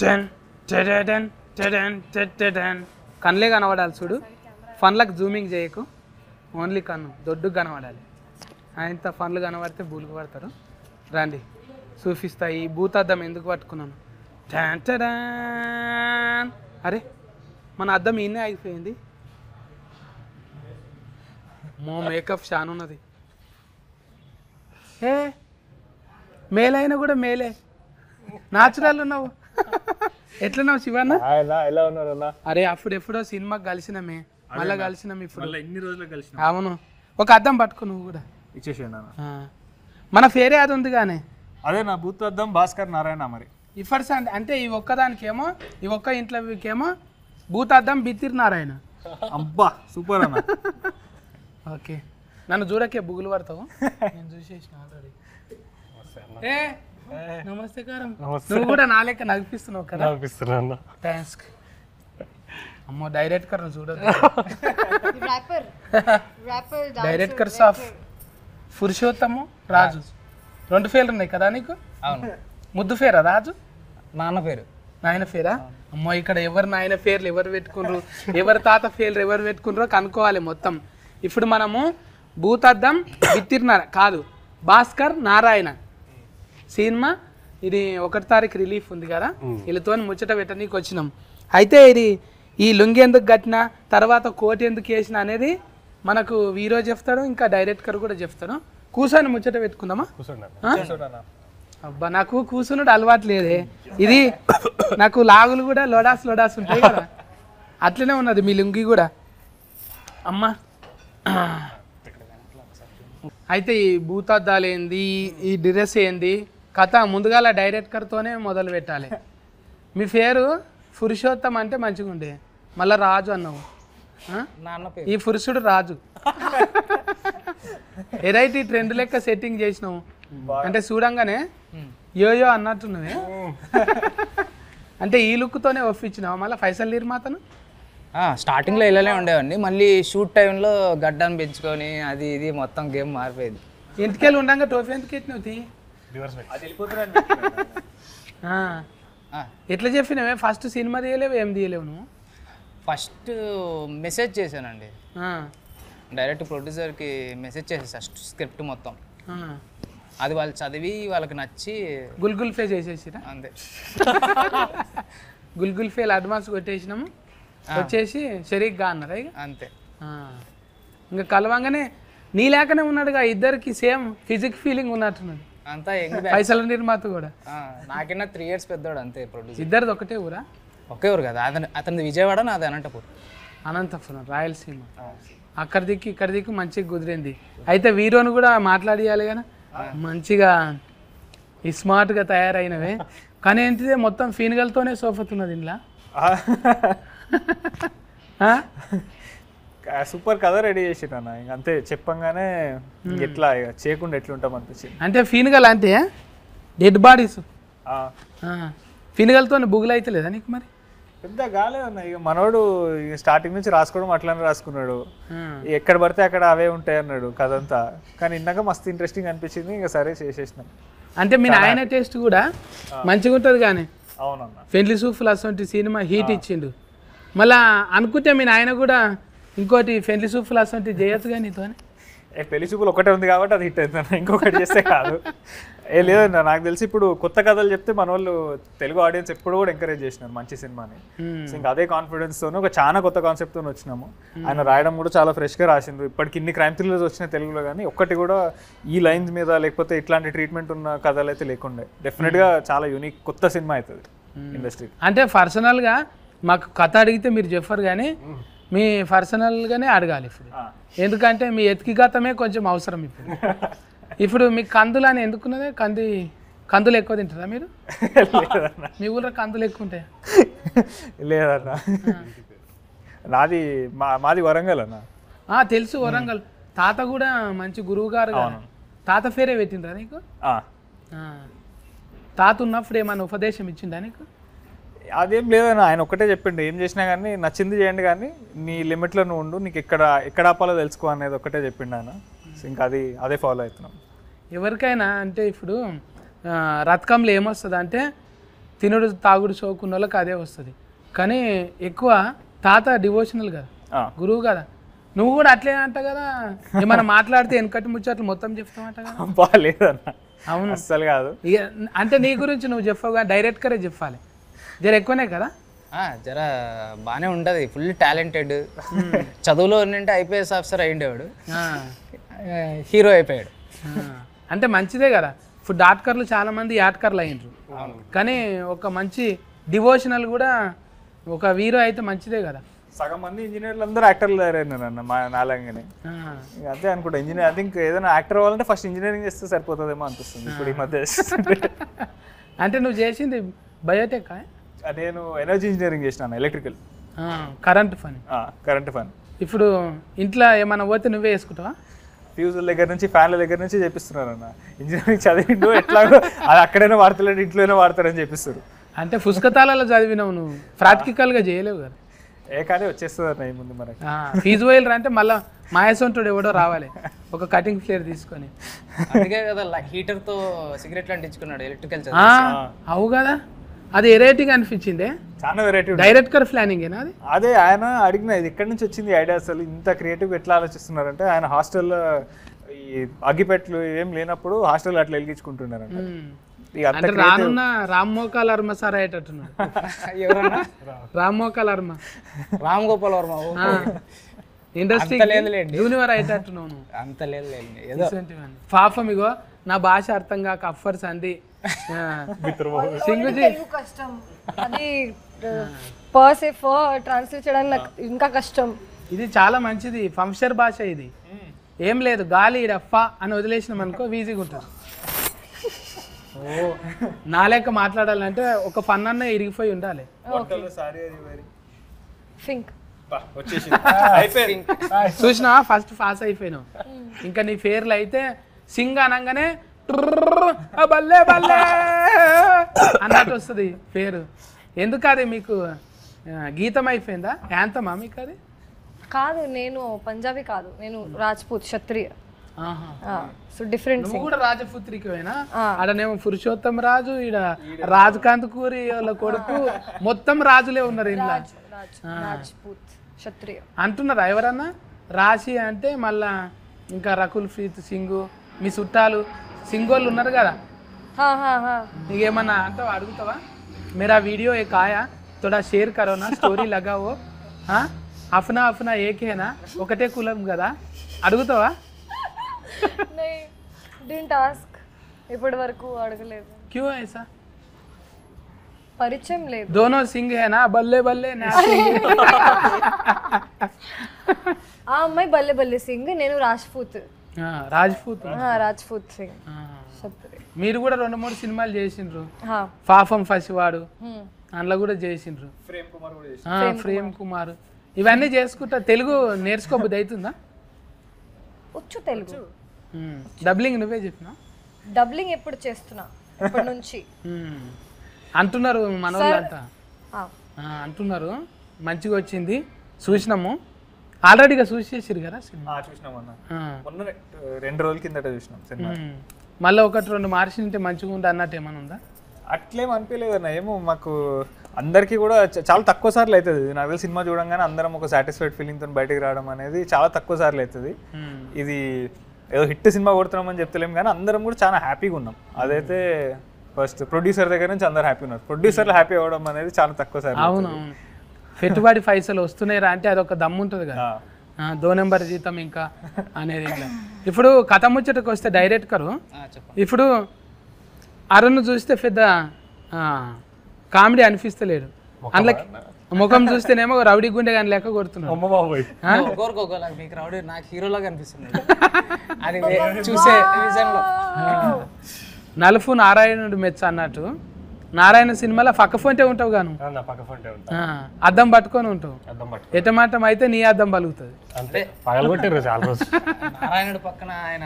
Ten టెడెన్ టెడెన్ టెడెన్ కన్నులే కనబడాలి చూడు. ఫన్లకు zooming చేయకు, ఓన్లీ కన్ను దొడ్డు కనబడాలి. ఆయనతో ఫన్లు కనబడితే బూలుకు పడతారు. రండి చూపిస్తా. ఈ భూతాద్దం ఎందుకు పట్టుకున్నాను. టెన్ టెడెన్. అరే మన అద్దం ఈయనే అయిపోయింది. మో మేకప్ షాన్ ఉన్నది. ఏ మేలైనా కూడా మేలే, నాచురల్ ఉన్నావు. ఎట్లున్నావు శివన్న? ఎలా ఉన్నారన్నా? అరే అప్పుడు ఎప్పుడో సినిమాకి కలిసినామే, మళ్ళీ కలిసినాం ఇప్పుడు. ఎన్ని రోజులు కలిసిన? అవును, ఒక అద్దం పట్టుకో నువ్వు కూడా. ఇచ్చేసాను. మన ఫేరే అది ఉంది కానీ అదే నా బూత్ అద్దం భాస్కర్ నారాయణ. మరి ఇఫర్స్ అంటే ఈ ఒక్కదానికేమో, ఈ ఒక్క ఇంట్లోకేమో భూతాద్దం బిత్తిరి నారాయణ. అబ్బా సూపర్ అన్న. ఓకే, నన్ను చూడకే బుగులు పడతావు. నేను చూసేసిన ఆల్రెడీ. ఏ నమస్తేకారం. నువ్వు కూడా నా లెక్క నడిపిస్తున్నావు కదా? నడిపిస్తున్నా. థ్యాంక్స్. అమ్మో డైరెక్టర్ చూడదు. డైరెక్టర్స్ ఆఫ్ పురుషోత్తము రాజు. 2 పేర్లు ఉన్నాయి కదా నీకు? అవును. ముద్దు పేరా రాజు? నాన్న పేరు. నాయన పేరా? అమ్మో ఇక్కడ ఎవరు నాయన పేర్లు ఎవరు పెట్టుకున్నారు, ఎవరి తాత పేర్లు ఎవరు పెట్టుకున్నారో కనుక్కోవాలి మొత్తం. ఇప్పుడు మనము భూతద్దం బిత్తిరినార కాదు, భాస్కర్ నారాయణ సినిమా. ఇది 1 తారీఖు రిలీఫ్ ఉంది కదా, వీళ్ళతో ముచ్చట పెట్టనీకి వచ్చినాం. అయితే ఇది ఈ లుంగి ఎందుకు కట్టినా, తర్వాత కోట్ ఎందుకు వేసిన అనేది మనకు వీరో చెప్తాడు, ఇంకా డైరెక్టర్ కూడా చెప్తాడు. కూర్చొని ముచ్చట పెట్టుకుందామా? అబ్బా నాకు కూర్చున్నాడు అలవాటు లేదే. ఇది నాకు లాగులు కూడా లోడాస్ ఉంటాయి కదా, అట్లనే ఉన్నది మీ లుంగి కూడా. అమ్మా అయితే ఈ భూతద్దాలు ఏంది, ఈ డ్రెస్ ఏంది కథ ముందుగాల డైరెక్టర్తోనే మొదలు పెట్టాలి. మీ పేరు పురుషోత్తం అంటే మంచిగా ఉండే, మళ్ళీ రాజు అన్నావు. నాన్న పేరు. ఈ పురుషుడు రాజు. ఎరైటీ ట్రెండ్ లెక్క సెట్టింగ్ చేసినావు అంటే చూడంగానే యోయో అన్నట్టున్నవే. అంటే ఈ లుక్తోనే ఒప్పించినావు మళ్ళీ ఫైసల్ నిర్మాతను? స్టార్టింగ్లో ఇలానే ఉండేవాడిని, మళ్ళీ షూట్ టైంలో గడ్డాన్ని పెంచుకొని అది ఇది మొత్తం గేమ్ మారిపోయింది. ఇంటికెళ్ళి ఉండగా టోపీ ఎందుకు ఎట్టినవు? ఎట్లా చెప్పినవే? ఫస్ట్ సినిమా తీయలేవు, ఏం తీయలేవు నువ్వు? ఫస్ట్ మెసేజ్ చేశానండి, డైరెక్ట్ ప్రొడ్యూసర్కి మెసేజ్ చేసేసా స్క్రిప్ట్ మొత్తం. అది వాళ్ళు చదివి వాళ్ళకి నచ్చి గుల్గుల్ ఫే చేసేసిరా అంతే. గుల్గుల్ ఫేల్ అడ్వాన్స్ కొట్టేసినాము, వచ్చేసి షరీక్గా అన్నారా ఇక అంతే. ఇంకా కలవంగానే నీ లేకనే ఉన్నాడుగా, ఇద్దరికి సేమ్ ఫిజిక్ ఫీలింగ్ ఉన్నట్టున్నది. అంతా పైసల నిర్మాత కూడా నాకన్నా 3 years పెద్దవాడు అంతే ప్రొడ్యూసర్. ఇద్దరిది ఒకటే ఊరా? ఒకే ఊరు కదా, అతనిది విజయవాడ, నాది అనంతపురం. అనంతపురం రాయలసీమ. అక్కడ దిక్కు ఇక్కడ దిక్కు మంచిగా కుదిరింది. అయితే వీరోని కూడా మాట్లాడియాలి కదా, మంచిగా స్మార్ట్గా తయారైనవే. కానీ ఏంటిదే మొత్తం ఫీనుగలతోనే సోఫతున్నది ఇంట్లో. సూపర్ కథ రెడీ చేసిరు అన్న. ఇంక అంతే చెప్పంగానే ఎట్లా చేయకుండా ఎట్లుంటాం అనిపించింది. అంటే ఫీనుగల్ అంటే డెడ్ బాడీస్, ఫీనుగలతో బుగులు అయితే లేదా నీకు? మరి పెద్ద కాలేదన్న. ఇక మనోడు స్టార్టింగ్ నుంచి రాసుకోవడం అట్లానే రాసుకున్నాడు, ఎక్కడ పడితే అక్కడ అవే ఉంటాయి అన్నాడు కథ అంతా. కానీ ఇందాక మస్తు ఇంట్రెస్టింగ్ అనిపించింది, ఇంకా సరే చేసేసినాం. అంటే మీ ఆయన టేస్ట్ కూడా మంచిగా ఉంటుంది కానీ. అవునన్న. పెళ్లి సూఫ్లు అసలు సినిమా హీట్ ఇచ్చిండు. మళ్ళా అనుకుంటే మీ ఆయన కూడా ఇంకోటి పెళ్లి సూఫ్లు అసలు చేయొచ్చు కానీ నీతోనే. పెళ్లి చూపులు ఒకటే ఉంది కాబట్టి అది హిట్ అవుతుంది, ఇంకొకటి చేస్తే కాదు. లేదన్నా, నాకు తెలిసి ఇప్పుడు కొత్త కథలు చెప్తే మన వాళ్ళు తెలుగు ఆడియన్స్ ఎప్పుడు కూడా ఎంకరేజ్ చేసినారు మంచి సినిమాని. ఇంకా అదే కాన్ఫిడెన్స్తోనే ఒక చాలా కొత్త కాన్సెప్ట్తో వచ్చినాము. ఆయన రాయడం కూడా చాలా ఫ్రెష్గా రాసిండ్రు. ఇప్పటికి ఇన్ని క్రైమ్ థ్రిల్లర్స్ వచ్చిన తెలుగులో కానీ ఒక్కటి కూడా ఈ లైన్స్ మీద లేకపోతే ఇట్లాంటి ట్రీట్మెంట్ ఉన్న కథలు అయితే లేకుండే. డెఫినెట్గా చాలా యూనిక్ కొత్త సినిమా అవుతుంది ఇండస్ట్రీ. అంటే పర్సనల్గా మాకు కథ అడిగితే మీరు చెప్పరు కానీ మీ పర్సనల్గానే అడగాలి ఇప్పుడు. ఎందుకంటే మీ ఎతికిగతమే కొంచెం అవసరం ఇప్పుడు. ఇప్పుడు మీకు కందులు అని ఎందుకున్నదే? కందులు ఎక్కువ తింటారా మీరు? మీ ఊళ్ళో కందులు ఎక్కువ ఉంటాయా? లేదన్నా, మాది వరంగల్ అన్న. తెలుసు వరంగల్. తాత కూడా మంచి గురువు గారు. తాత పేరే పెట్టిండ్రా నీకు? తాత ఉన్నప్పుడు ఏమైనా ఉపదేశం ఇచ్చిండా నీకు? అదేం లేదన్న, ఆయన ఒక్కటే చెప్పిండు, ఏం చేసినా కానీ నచ్చింది చేయండి కానీ నీ లిమిట్లో నువ్వు ఉండు, నీకు ఎక్కడ ఆపాలో తెలుసుకో అనేది ఒక్కటే చెప్పిండు ఆయన. ఇంకా అదే ఫాలో అవుతున్నాం. ఎవరికైనా అంటే ఇప్పుడు రథకంలో ఏమొస్తుంది అంటే తినుడు తాగుడు షోకున్న వాళ్ళకి అదే వస్తుంది. కానీ ఎక్కువ తాత డివోషనల్ కదా, గురువు కదా, నువ్వు కూడా అట్లే అంట కదా, ఏమన్నా మాట్లాడితే వెనకటి ముచ్చట్లు మొత్తం చెప్తామంట కదా. బాగాలేదన్న. అవును అస్సలు కాదు. ఇక అంటే నీ గురించి నువ్వు చెప్పావు కానీ డైరెక్ట్గానే చెప్పాలి, జర ఎక్కువనే కదా. జర బాగానే ఉంటుంది, ఫుల్ టాలెంటెడ్. చదువులో ఉన్నంటే ఐపీఎస్ ఆఫీసర్ అయ్యిండేవాడు, హీరో అయిపోయాడు. అంటే మంచిదే కదా. ఇప్పుడు డాక్టర్లు చాలా మంది యాట్కర్లు అయ్యిండ్రు, కానీ ఒక మంచి డివోషనల్ కూడా ఒక హీరో అయితే మంచిదే కదా. సగం మంది ఇంజనీర్లు అందరూ యాక్టర్లు తయారైనారు అన్న మా నాలంగానే. అదే అనుకుంటా ఇంజనీర్, ఐ థింక్ ఏదైనా యాక్టర్ అవ్వాలంటే ఫస్ట్ ఇంజనీరింగ్ చేస్తే సరిపోతుందేమో అనిపిస్తుంది ఇప్పుడు ఈ మధ్య. అంటే నువ్వు చేసింది బయోటెక్? నేను ఎనర్జీ ఇంజనీరింగ్ చేసినాను, electrical, current fun. Current fun. ఇప్పుడు ఇంట్లో ఏమైనా పోతే నువ్వే వేసుకుంటావా? ఫ్యూజుల దగ్గర నుంచి ఫ్యాన్ల దగ్గర నుంచి చేపిస్తున్నారు అన్న. ఇంజనీరింగ్ చదివిండు ఎట్లాగో అది అక్కడైనా వాడతలేడు, ఇంట్లోనే వాడతారని చెప్పిస్తారు. అంటే పుస్తకాలలో చదివినావు నువ్వు, ప్రాక్టికల్గా చేయలేవు కదా. కానీ వచ్చేస్తుంది అన్న ఈ ముందు మనకి. ఫీజు వైలర్ అంటే మళ్ళీ మాయసంటుడు ఎవడో రావాలి ఒక కటింగ్ ఫ్లేర్ తీసుకొని. అందుకే కదా హీటర్తో సిగరెట్లు అంటించుకున్నాడు ఎలక్ట్రికల్. అవు కదా, అది వెరైటీగా అనిపించిందే. చాలా వెరైటీ. డైరెక్టర్ ప్లానింగేనా అది? అదే ఆయన అడిగిన ఇది ఎక్కడి నుంచి వచ్చింది ఐడియా, అసలు ఇంత క్రియేటివ్ ఎట్లా ఆలోచిస్తున్నారంటే ఆయన హాస్టల్లో ఈ అగ్గిపెట్లు ఏం లేనప్పుడు హాస్టల్ అట్లా వెలిగించుకుంటున్నారంట. అంటే రానున్న రామ్ మోకాల్ వర్మ సార్ అయ్యేటట్టున్నాడు. ఎవరన్నా? రామ్ మోకాల్ వర్మ, రామ్ గోపాల్ వర్మ ఇండస్ట్రీ జూనియర్ అయ్యేటట్టున్నావు. అంత లేదు పాపం ఇగో నా భాష అర్థం కాక అఫర్స్ అంది సింగుజీ. కష్టం అది ట్రాన్స్లేట్ చేయడానికి నాకు ఇంకా కష్టం. ఇది చాలా మంచిది ఫంక్షన్ భాష, ఇది ఏం లేదు గాలి డఫా అని వదిలేసినాం అనుకో ఈజీగా ఉంటుంది. ఓ నా లెక్క మాట్లాడాలంటే ఒక ఫన్ అన్న ఇరిగిపోయి ఉండాలి. చూసినా ఫస్ట్ పాస్ అయిపోయినావు, ఇంకా నీ పేర్లు అయితే సింగ్ అనగానే బల్లే బల్లే అన్నట్టు వస్తుంది పేరు. ఎందుకు అది మీకు గీతం అయిపోయిందా, యాంతమా మీకు అది? కాదు, నేను పంజాబీ కాదు, నేను రాజ్పూత్ క్షత్రియ. So different. నువ్వు కూడా రాజపుత్రికవేనా? ఆడనేమో పురుషోత్తం రాజు, ఈడ రాజకాంత్ కూరి వాళ్ళ కొడుకు, మొత్తం రాజులే ఉన్నారు ఇలా. రాజ్పూత్ క్షత్రియ అంటున్నారా ఎవరన్నా? రాశి అంటే మళ్ళా ఇంకా రకుల్ ప్రీత్ సింగ్, మీ చుట్టాలు సింగోళ్ళు ఉన్నారు కదా, నీకేమన్నా అంటావా, అడుగుతావా? मेरा वीडियो एक आया थोड़ा शेयर करो ना, स्टोरी लगाओ. అఫ్నా అఫ్నా ఏకేనా, ఒకటే కులం కదా, అడుగుతావా? ఇప్పటి వరకు అడగలేదు. క్యూ ఐసా? పరిచయం లేదు. दोनों सिंह है ना, बल्ले बल्ले ना सिंह. ఆ అమ్మాయి బల్లె బల్లె సింగ్, నేను రాజ్పూత్. రాజ్పూత్ సింగ్. మీరు కూడా 2-3 సినిమాలు చేసిండ్రు, పాపం ఫసివాడు అందులో కూడా చేసిండ్రు, ప్రేమ్ కుమార్, ఇవన్నీ చేసుకుంటా తెలుగు నేర్చుకోబుద్ది అవుతుందా? వచ్చు తెలుగు. డబ్లింగ్ నువ్వే చెప్పినా? డబ్లింగ్ ఎప్పుడు చేస్తున్నా, ఎప్పటి నుంచి అంటున్నారు మన వాళ్ళంతా, అంటున్నారు మంచిగా వచ్చింది, చూసినాము ఆల్రెడీగా చూసేసారు కదా సినిమా. చూసినామన్నా, మొన్న 2 రోజుల కిందట చూసినాం సినిమా. మళ్ళీ 1-2 మార్చింటే మంచిగా ఉంది అన్నట్టు ఏమైనా ఉందా? అట్లేం అనిపించలేదు అన్న. ఏమో మాకు అందరికీ కూడా చాలా తక్కువ సార్లు అవుతుంది నాకు తెలిసి, సినిమా చూడంగానే అందరం ఒక సాటిస్ఫైడ్ ఫీలింగ్తో బయటకు రావడం అనేది చాలా తక్కువ సార్లు అవుతుంది. ఇది ఏదో హిట్ సినిమా కొడుతున్నామని చెప్తలేం కానీ అందరం కూడా చాలా హ్యాపీగా ఉన్నాం. అదైతే ఫస్ట్ ప్రొడ్యూసర్ దగ్గర నుంచి అందరు హ్యాపీ ఉన్నారు. ప్రొడ్యూసర్లు హ్యాపీ అవ్వడం అనేది చాలా తక్కువ సార్లు. అవునవును, పెట్టుబడి పైసలు వస్తున్నాయిరా అంటే అదొక దమ్ము ఉంటుంది కదా, 2 నెంబర్ జీతం ఇంకా అనేది. ఇప్పుడు కథ ముచ్చటకు వస్తే డైరెక్టరు, ఇప్పుడు అరుణ్ చూస్తే పెద్ద కామెడీ అనిపిస్తలేడు, అందులో ముఖం చూస్తేనేమో రౌడీ గుండె కానీ లెక్క కొడుతున్నాడు. మీకు రౌడీ నాకు హీరోలాగా అనిపిస్తుంది అది చూసే విజన్లో. నలుపు నారాయణుడు మెచ్చ అన్నట్టు, నారాయణ సినిమాలో పక్క ఫోంటే ఉంటావు గాను, అద్దం పట్టుకొని ఉంటావు, ఎటమాటం అయితే నీ అద్దం పలుకుతుంది. నారాయణుడు పక్కన ఆయన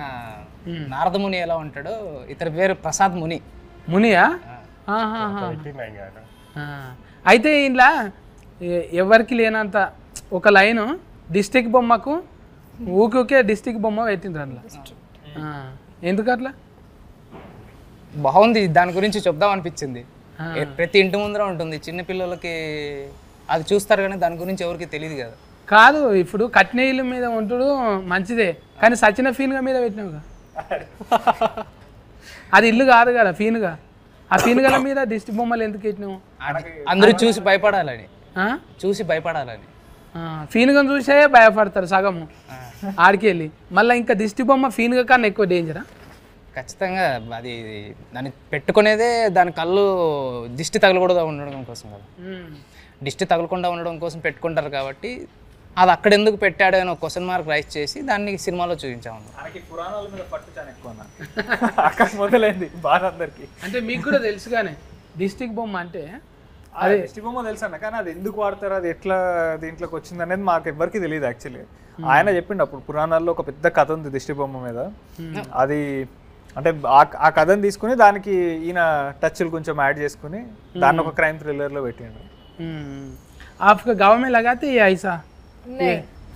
నారదముని ఎలా ఉంటాడో, ఇతని పేరు ప్రసాద్ ముని. మునియా? అయితే ఇంట్లో ఎవరికి లేనంత ఒక లైను డిస్టిక్ బొమ్మకు ఊకే డిస్టిక్ బొమ్మ పెట్టిండ్రు అందులో, ఎందుకు అట్లా? బాగుంది, దాని గురించి చెప్దాం అనిపించింది. ప్రతి ఇంటి ముందర ఉంటుంది. చిన్న పిల్లలకి అది చూస్తారు కానీ దాని గురించి ఎవరికి తెలియదు కదా. కాదు ఇప్పుడు కట్టిన ఇల్లు మీద ఉంటుడు మంచిదే, కానీ సచిన ఫీన్గా మీద పెట్టినావుగా. అది ఇల్లు కాదు కదా ఫీన్గా. ఆ ఫీన్గల మీద దిష్టి బొమ్మలు ఎందుకు పెట్టినావు? అందరూ చూసి భయపడాలని, చూసి భయపడాలని. ఫీన్గా చూసే భయపడతారు సగము ఆడికి వెళ్ళి. మళ్ళీ ఇంకా దిష్టి బొమ్మ ఫీన్గా కన్నా ఎక్కువ డేంజరా? ఖచ్చితంగా అది దాన్ని పెట్టుకునేదే దాని కళ్ళు దిష్టి తగలకూడదు ఉండడం కోసం కదా. దిష్టి తగలకుండా ఉండడం కోసం పెట్టుకుంటారు కాబట్టి అది అక్కడ ఎందుకు పెట్టాడు అని ఒక క్వశ్చన్ మార్క్ రైజ్ చేసి దాన్ని సినిమాలో చూపించాము. పురాణాల మీద పట్టు చాలా ఎక్కువ అక్కడ మొదలైంది బాగా అందరికి. అంటే మీకు కూడా తెలుసుగానే దిష్టికి బొమ్మ అంటే అదే దిష్టి బొమ్మ తెలుసు అన్న, కానీ అది ఎందుకు వాడతారు, అది ఎట్లా దీంట్లోకి వచ్చింది అనేది మాకు ఎవరికి తెలియదు యాక్చువల్లీ. ఆయన చెప్పిండు అప్పుడు పురాణాల్లో ఒక పెద్ద కథ ఉంది దిష్టి బొమ్మ మీద. అది అంటే ఆ కథను తీసుకుని దానికి ఈయన టచ్లు కొంచెం యాడ్ చేసుకుని దాన్ని ఒక క్రైమ్ థ్రిల్లర్లో పెట్టిండు. आपका गाँव में लगाते ये ऐसा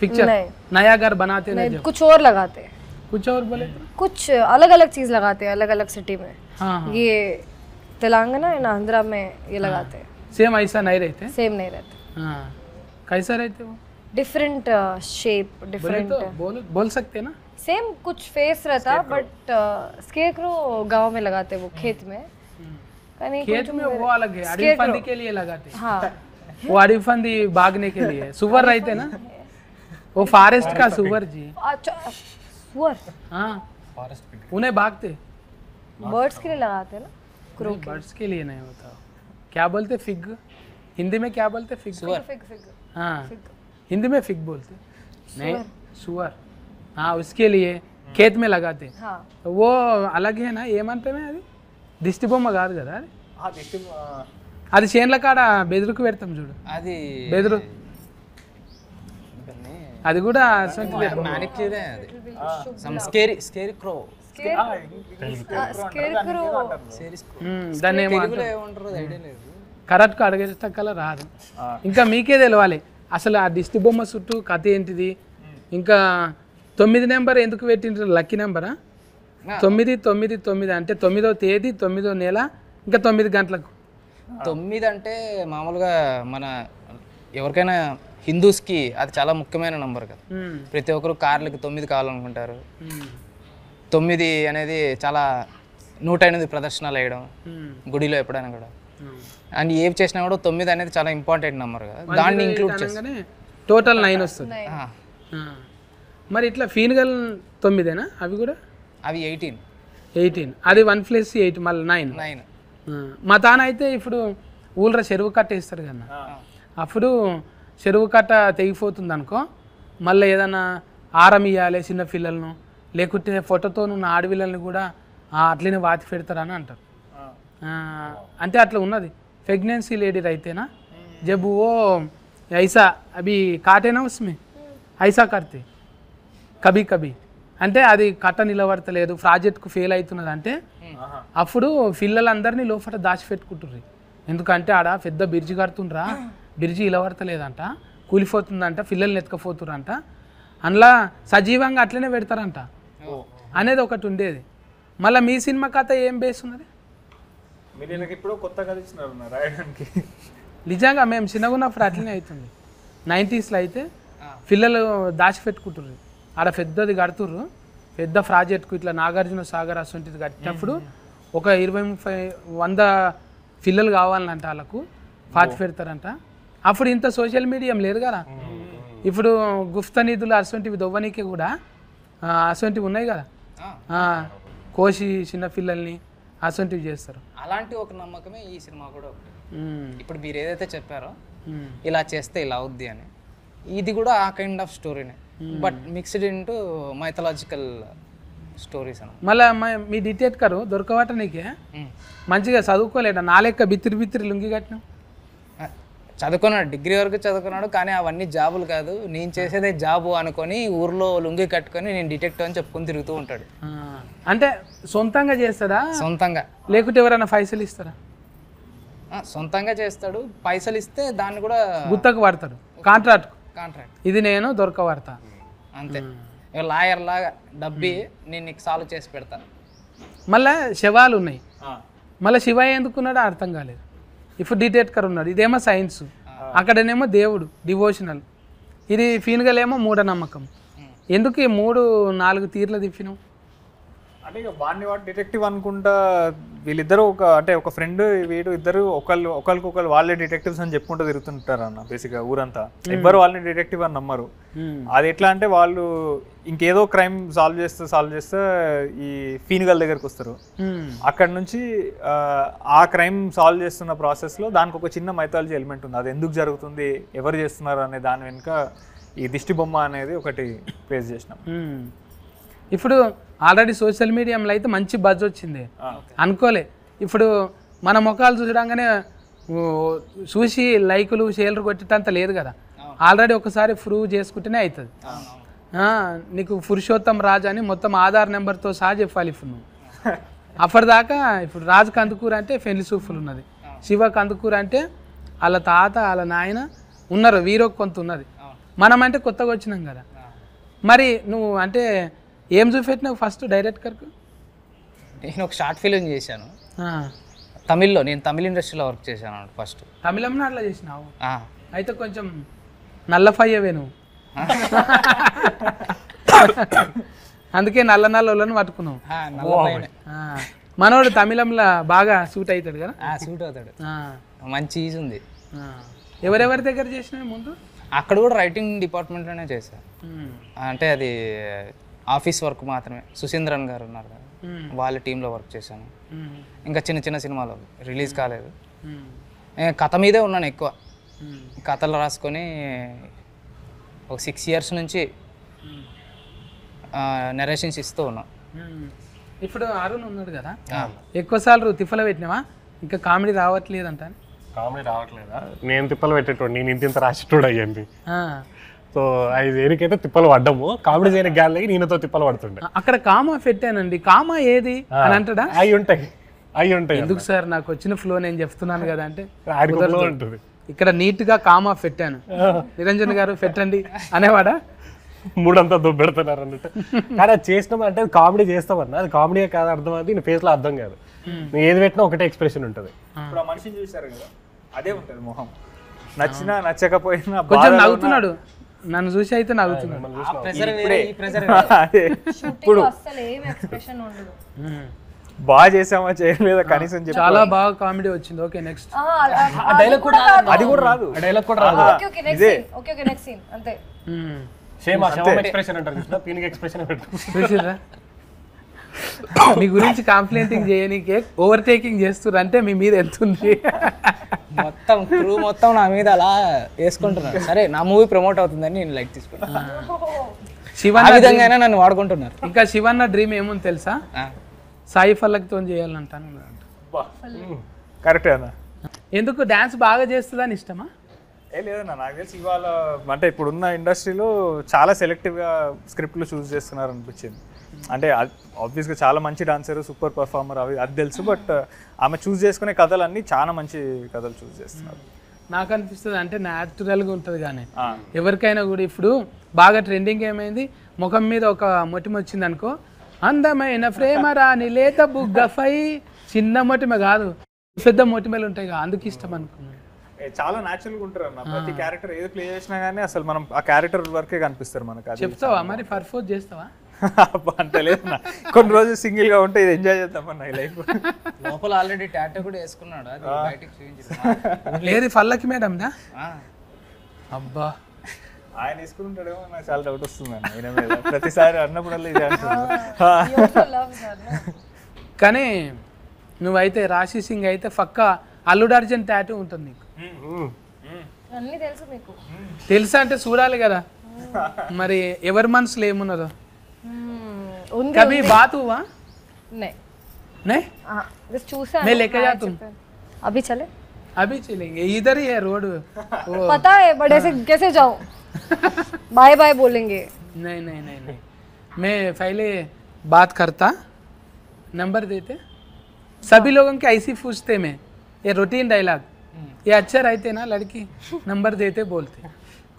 पिक्चर नया घर बनाते नहीं, कुछ और लगाते हैं, कुछ और बोले कुछ अलग अलग चीज लगाते हैं अलग अलग सिटी में. हाँ ये तेलंगाना एंड आंध्रा में ये लगाते हैं. सेम ऐसा नहीं रहते? सेम नहीं रहते. हाँ कैसा रहते वो? Different shape different. बोल सकते ना? सेम कुछ फेस रहता बट स्केरक्रो गांव में लगाते वो खेत में. खेत में वो अलग है, अड़ीफंदी के लिए लगाते. हाँ वो अड़ीफंदी भागने के लिए. सुअर रहते ना, वो फॉरेस्ट का सुअर जी. अच्छा सुअर. हाँ उन्हें भागते. बर्ड्स के लिए लगाते ना. बर्ड्स के लिए नहीं होता. क्या बोलते? फिग. हिंदी में क्या बोलते? फिग. हाँ हिंदी में फिग बोलते. नहीं सुअर. हाँ उसके लिए खेत में लगाते. हाँ वो अलग है ना. ఏమంటే అది దిష్టి బొమ్మ కాదు కదా అది. అది చేన్ల కాడ బెదురుకు పెడతాం చూడు, అది బెదురు. అది కూడా మ్యానిక్యూరే. అది సమ్ స్కేరీ క్రో. దాన్ని తెలుగులో ఏమంటారో ఐడియా లేదు. కరెక్ట్గా అడగేటక్కల రాదు. ఇంకా మీకే తెలవాలి అసలు ఆ దిష్టి బొమ్మ చుట్టూ కథ ఏంటిది. ఇంకా 9 నెంబర్ ఎందుకు పెట్టిండ్రు? లక్కీ నెంబరా? 999 అంటే 9వ తేదీ 9వ నెల ఇంకా 9 గంటలకు. 9 అంటే మామూలుగా మన ఎవరికైనా హిందూస్కి అది చాలా ముఖ్యమైన నంబర్ కదా. ప్రతి ఒక్కరు కార్లకి 9 కావాలనుకుంటారు. 9 అనేది చాలా 108 ప్రదర్శనలు వేయడం గుడిలో ఎప్పుడైనా కూడా. అండ్ ఏవి చేసినా కూడా 9 అనేది చాలా ఇంపార్టెంట్ నెంబర్ కదా, దాన్ని ఇంక్లూడ్ చేసి టోటల్ 9 వస్తుంది. మరి ఇట్లా ఫీన్గల్ 9ఏనా? అవి కూడా అవి 18. అది 1 + 8 మళ్ళీ 9. మా తాన అయితే ఇప్పుడు ఊళ్ళో చెరువు కట్ట వేస్తారు కన్నా, అప్పుడు చెరువు కట్ట తెగిపోతుంది అనుకో, మళ్ళీ ఏదైనా ఆరం ఇవ్వాలి చిన్న పిల్లలను, లేకుంటే ఫోటోతో ఉన్న ఆడపిల్లల్ని కూడా అట్లనే వాతి పెడతారని అంటారు. అంటే అట్లా ఉన్నది. ప్రెగ్నెన్సీ లేడీ అయితేనా జబ్ ఓ ఐసా అవి కాటేనా ఉస్మే ఐసా కడితే కబీ కబీ అంటే అది కట్ట నిలబడతలేదు, ప్రాజెక్ట్కు ఫెయిల్ అవుతున్నది అంటే అప్పుడు పిల్లలందరినీ లోపల దాచిపెట్టుకుంటుర్రు. ఎందుకంటే ఆడ పెద్ద బిర్జి కడుతుండ్రా, బిర్జి నిలబడతలేదంట, కూలిపోతుందంట, పిల్లల్ని ఎత్తుకపోతుర్రంట, అందులో సజీవంగా అట్లనే పెడతారంట అనేది ఒకటి ఉండేది. మళ్ళీ మీ సినిమా కథ ఏం బేస్ ఉన్నది? నిజంగా మేము చిన్నగా ఉన్నప్పుడు అట్లనే అవుతుంది. 90స్లో అయితే పిల్లలు దాచిపెట్టుకుంటుర్రు, ఆడ పెద్దది కడుతుర్రు, పెద్ద ప్రాజెక్ట్కు ఇట్లా నాగార్జున సాగర్ అసొంటిది కట్టినప్పుడు ఒక 20-100 పిల్లలు కావాలంట, వాళ్ళకు పాతి పెడతారంట. అప్పుడు ఇంత సోషల్ మీడియా లేదు కదా. ఇప్పుడు గుప్త నిధులు అసొంటివి దొవ్వనీకి కూడా అసొంటివి ఉన్నాయి కదా, కోసి చిన్న పిల్లల్ని అసొంటివి చేస్తారు. అలాంటి ఒక నమ్మకమే ఈ సినిమా కూడా ఒకటి. ఇప్పుడు మీరు ఏదైతే చెప్పారో ఇలా చేస్తే ఇలా అవుద్ది అని, ఇది కూడా ఆ కైండ్ ఆఫ్ స్టోరీనే, but mixed into mythological stories అన్న. మళ్ళీ మీ డిటెక్టర్ దొరకవట నీకే మంచిగా చదువుకోలేట, నా లెక్క బిత్తిరి లుంగి కట్టిన. చదువుకున్నాడు, డిగ్రీ వరకు చదువుకున్నాడు, కానీ అవన్నీ జాబులు కాదు, నేను చేసేదే జాబు అనుకొని ఊర్లో లుంగి కట్టుకొని నేను డిటెక్టివ్ అని చెప్పుకొని తిరుగుతూ ఉంటాడు. అంటే సొంతంగా చేస్తాడా? సొంతంగా, లేకుంటే ఎవరైనా పైసలు ఇస్తారా? సొంతంగా చేస్తాడు, పైసలు ఇస్తే దాన్ని కూడా గుత్తకు పడతాడు, కాంట్రాక్ట్. ఇది నేను దొరకబడతా అంతే, లాయర్ లాగా డబ్బి నేను నీకు సాల్వ్ చేసి పెడతాను. మళ్ళీ శవాలు ఉన్నాయి, మళ్ళీ శివయ్య ఎందుకున్నాడో అర్థం కాలేదు. ఇప్పుడు డిటెక్టర్ ఉన్నాడు, ఇదేమో సైన్స్, అక్కడనేమో దేవుడు డివోషనల్, ఇది ఫీన్గల్ ఏమో మూఢనమ్మకం. ఎందుకు ఈ 3-4 తీర్ల తిప్పినావు? అంటే ఇక వాడిని డిటెక్టివ్ అనుకుంటా వీళ్ళిద్దరు ఒక ఫ్రెండ్ వీడు ఇద్దరు ఒకరికొకరు వాళ్ళే డిటెక్టివ్స్ అని చెప్పుకుంటూ తిరుగుతుంటారు అన్న బేసిక్గా ఊరంతా. ఎవ్వరు వాళ్ళని డిటెక్టివ్ అని నమ్మరు. అది ఎట్లా అంటే వాళ్ళు ఇంకేదో క్రైమ్ సాల్వ్ చేస్తే ఈ ఫీనిగల్ దగ్గరకు వస్తారు. అక్కడ నుంచి ఆ క్రైమ్ సాల్వ్ చేస్తున్న ప్రాసెస్లో దానికి ఒక చిన్న మైథాలజీ ఎలిమెంట్ ఉంది. అది ఎందుకు జరుగుతుంది, ఎవరు చేస్తున్నారు అనే దాని వెనుక ఈ దిష్టి బొమ్మ అనేది ఒకటి ప్లేస్ చేసినాం. ఇప్పుడు ఆల్రెడీ సోషల్ మీడియాలో అయితే మంచి బజ్ వచ్చింది అనుకోలే. ఇప్పుడు మన ముఖాలు చూడగానే చూసి లైకులు షేర్లు కొట్టేటంత లేదు కదా. ఆల్రెడీ ఒకసారి ప్రూవ్ చేసుకుంటేనే అవుతుంది. నీకు పురుషోత్తం రాజు అని మొత్తం ఆధార్ నెంబర్తో సహా చెప్పాలి. ఇప్పుడు నువ్వు అప్పటిదాకా ఇప్పుడు రాజు కందుకూరు అంటే పెళ్లి సూఫులు ఉన్నది, శివ కందుకూరు అంటే వాళ్ళ తాత వాళ్ళ నాయన ఉన్నారు, వీరో కొంత ఉన్నది. మనం అంటే కొత్తగా వచ్చినాం కదా. మరి నువ్వు అంటే ఏం చూపెట్టినావు ఫస్ట్ డైరెక్టర్కు? నేను ఒక షార్ట్ ఫిలిం చేశాను తమిళ్లో. నేను తమిళ ఇండస్ట్రీలో వర్క్ చేశాను ఫస్ట్. తమిళంలో అట్లా చేసినావు? అయితే కొంచెం నల్లఫయ్యవే నువ్వు. అందుకే నల్లని పట్టుకున్నావు. మనోడు తమిళంలో బాగా సూట్ అవుతాడు కదా. సూట్ అవుతాడు, మంచి ఈజ్ ఉంది. ఎవరెవరి దగ్గర చేసినావు ముందు? అక్కడ కూడా రైటింగ్ డిపార్ట్మెంట్లోనే చేశాను. అంటే అది ఆఫీస్ వర్క్ మాత్రమే. సుశీంద్రన్ గారు ఉన్నారు కదా, వాళ్ళ టీంలో వర్క్ చేశాను. ఇంకా చిన్న చిన్న సినిమాలు రిలీజ్ కాలేదు. కథ మీదే ఉన్నాను ఎక్కువ. కథలు రాసుకొని ఒక 6 years నుంచి నెరేషన్స్ ఇస్తూ ఉన్నాం. ఇప్పుడు అరుణ్ ఉన్నాడు కదా, ఎక్కువసార్లు తిప్పలు పెట్టినావా? ఇంకా కామెడీ రావట్లేదంట. కామెడీ రావట్లేదా? నేను తిప్పలు పెట్టేటోడు, నేను ఇంత రాసేటోడు అయ్యండి. సో అది దేనికైతే తిప్పలు పడ్డాము, కామెడీ చేయని గ్యాలకి నేనతో తిప్పలు పడుతుండే. అక్కడ కామా పెట్టానండి, కామా ఏది అని అంటాడా? అవి ఉంటాయి. ఎందుకు సార్, నాకు వచ్చిన ఫ్లో నేను చెప్తున్నాను కదా అంటే ఉంటుంది. ఇక్కడ నీట్ గా కామా పెట్టాను, నిరంజన్ గారు పెట్టండి అనేవాడా? మూడంతా దుబ్బెడుతున్నారు అన్నట్టు. కానీ అది చేసినాం అంటే అది కామెడీ చేస్తామన్నా, అది కామెడీ కాదు, అర్థం అది నీ ఫేస్ లో అర్థం కాదు. నువ్వు ఏది పెట్టినా ఒకటే ఎక్స్ప్రెషన్ ఉంటుంది. ఇప్పుడు ఆ మనిషిని చూసారు కదా, అదే ఉంటుంది మొహం. నచ్చినా నచ్చకపోయినా కొంచెం నవ్వుతున్నాడు, నన్ను చూసి అయితే నవ్వుతున్నాడు. ఇప్పుడు బాగా చేసామా చేయలేదా కనీసం చెప్పు. చాలా బాగా కామెడీ వచ్చింది. Okay next. డైలాగ్ కూడా అది కూడా రాదు. డైలాగ్ కూడా రాదు. ఇదే సేమ్ ఎక్స్ప్రెషన్ అంటారు చూసినా, పీనిక్ ఎక్స్ప్రెషన్ చూసిరా. మీ గురించి కంప్లైంటింగ్ చేయనీకే ఓవర్టేకింగ్ చేస్తున్నారు అంటే మీ మీద ఎంత ఉంది. మొత్తం క్రూ మొత్తం నా మీద అలా వేసుకుంటున్నారు. సరే నా మూవీ ప్రమోట్ అవుతుందని నేను లైక్ తీసుకుంటాను. శివన్న విధంగానే నన్ను వాడుకుంటున్నారు. ఇంకా శివన్న డ్రీమ్ ఏముంది తెలుసా? సాయి ఫల్లక్తో చేయాలంటాను. కరెక్టే అన్న. ఎందుకు డాన్స్ బాగా చేస్తుందని ఇష్టమా? లేదన్నా, నాకు తెలిసి ఇవాళ అంటే ఇప్పుడున్న ఇండస్ట్రీలో చాలా సెలెక్టివ్గా స్క్రిప్ట్లు చూస్ చేస్తున్నారు అనిపించింది. అంటే ఆబ్వియస్గా చాలా మంచి డాన్సర్, సూపర్ పర్ఫార్మర్ అది తెలుసు. బట్ ఆమె చూస్ చేసుకునే కథలన్నీ చాలా మంచి కథలు చూస్ చేస్తున్నారు. నాకు అనిపిస్తుంది అంటే న్యాచురల్గా ఉంటుంది. కానీ ఎవరికైనా కూడా ఇప్పుడు బాగా ట్రెండింగ్ ఏమైంది, ముఖం మీద ఒక మొటిమ వచ్చింది అనుకో, అందమైన ప్రేమ రాని లేత బుగ్గఫై, చిన్న మొటిమ కాదు పెద్ద మొటిమలు ఉంటాయి కదా, అందుకు ఇష్టం అనుకున్నాను. చాలా న్యాచురల్గా ఉంటారు అన్న. ప్రతి క్యారెక్టర్ ఏది ప్లే చేసినా కానీ అసలు మనం ఆ క్యారెక్టర్ వరకే కనిపిస్తారు మనకు. చెప్తావా మరి, పర్ఫోజ్ చేస్తావా? అంత లేదు, కొన్ని రోజులు సింగిల్ గా ఉంటే ఇది ఎంజాయ్ చేద్దామన్న ఈ లైఫ్. లోపల ఆల్రెడీ టాటూ కూడా వేసుకున్నాడు, అది బయటికి చూపించారు. లేదు పల్లకి మేడం దా. అబ్బా ఆయన వేసుకుంటాడేమో, నాకు చాలా డౌట్ వస్తుంది అన్న ఆయన మీద. ప్రతిసారి అన్నప్పుడల్లా ఇది అంటున్నాను. కానీ నువ్వైతే రాశి సింగ్ అయితే పక్కా అల్లుడు అర్జున్ టాటూ ఉంటుంది నీకు. తెలుసా అంటే చూడాలి కదా మరి ఎవరి మనసులో ఏమున్నదో. कभी बात हुआ? नहीं बस चूसा मैं लेके जा तुम अभी चले? अभी चलेंगे, इधर ही है रोड. पता है बड़े से कैसे जाऊं? बाय बाय बोलेंगे. नहीं नहीं नहीं नहीं, मैं पहले बात करता, नंबर देते, सभी लोगों के ऐसी पूछते में, ये रूटीन डायलॉग, ये अच्छा रहते ना लड़की, नंबर देते बोलते,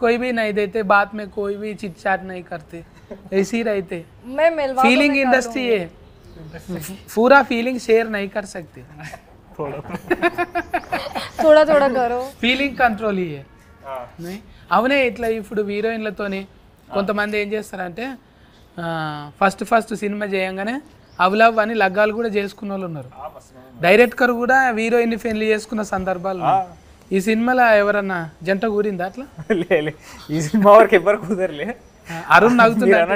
कोई भी नहीं देते, बात में कोई भी चिट चाट नहीं करते, ऐसे ही रहते. मैं मिलवा फीलिंग इंडस्ट्री है, पूरा फीलिंग शेयर नहीं कर सकते. थोड़ा थोड़ा करो ఫీలింగ్ కంట్రోల్ ఇయ్యే అవునే. ఇట్లా ఇప్పుడు హీరోయిన్లతోని కొంతమంది ఏం చేస్తారంటే ఫస్ట్ సినిమా చేయంగానే అవలవ్ అని లగ్గాలు కూడా చేసుకున్న వాళ్ళు ఉన్నారు. డైరెక్టర్ కూడా హీరోయిన్ పెళ్లి చేసుకున్న సందర్భాలు ఉన్నాయి. ఈ సినిమాలో ఎవరన్నా జంట కూరిందా అట్లా? లే ఈ సినిమా వరకు ఎవరు కుదరలే. అరుణ్ నవ్వుతున్నాడు.